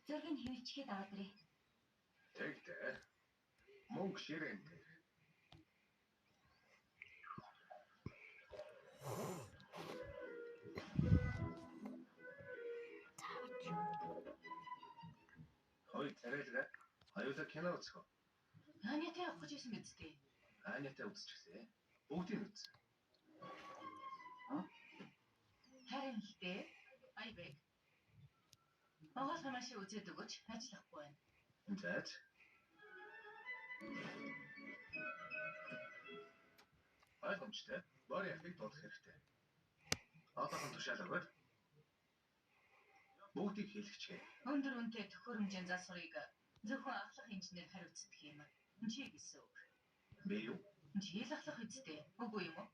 Зөргийг хөвчгээд аваад ирээ. Тэгтээ. Мөнгө ширээн дээр. Хой царайлгаа. Аюулаа кино үзэх. Анятай явах гэж байсан биз дээ. Анятай үзчихсэн. Бүгдийг үз. Харин л дээ. Айбэг. Багаас хамааш үзээд өгөөч. Ажиллахгүй байна. Заач. Ойлгомжтой. Бори ахыг дуудах хэрэгтэй. Одоохон тушаалаагаар бүгдийг хэлчихье. Өндөр үнэтэй төхөөрөмжийн засварыг зөвхөн ахлах инженер хариуцдаг юм. Чи гэсэн үг. Би юу? Чи л ахлах үстэй. Үгүй юм уу?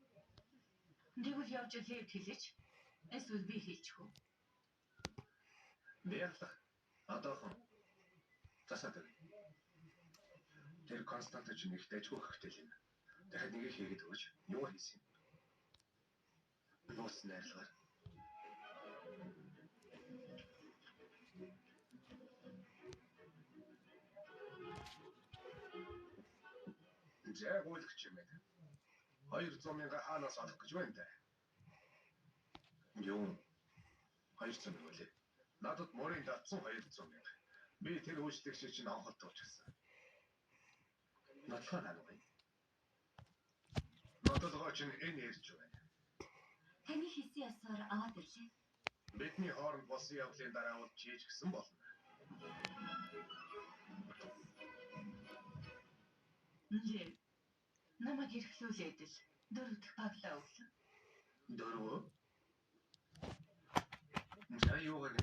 Тэгвэл явж левд хэлээч. Эсвэл би хэлчих үү? Би ахлах. Одоохон. Засаад. Тэр Константич нэг дэжгүй хөхтэй юм. Дахиад нэг хийгээд өгч юу хийсэн юм? Нуус найрлагаар. Жаагуулч юм ээ. 200 мянга хаанаас олох гэж байна те. Юу? 200 мянга үлээ. Надад морин татсан 200 мянга. Би тэр үйлчлэгч чинь анхад дуучсан. Нотлохоо наавай. Нотлохоо чинь энэ ярьж байна. Таны хийсэн ясаар аваад ирлээ. Бидний хооронд болсон явдлын дараа бол чийж гисэн болно. Нэ. Намайг ирэхлүүлээд л 4 дахь баглаа өглөө. 4. За юугаар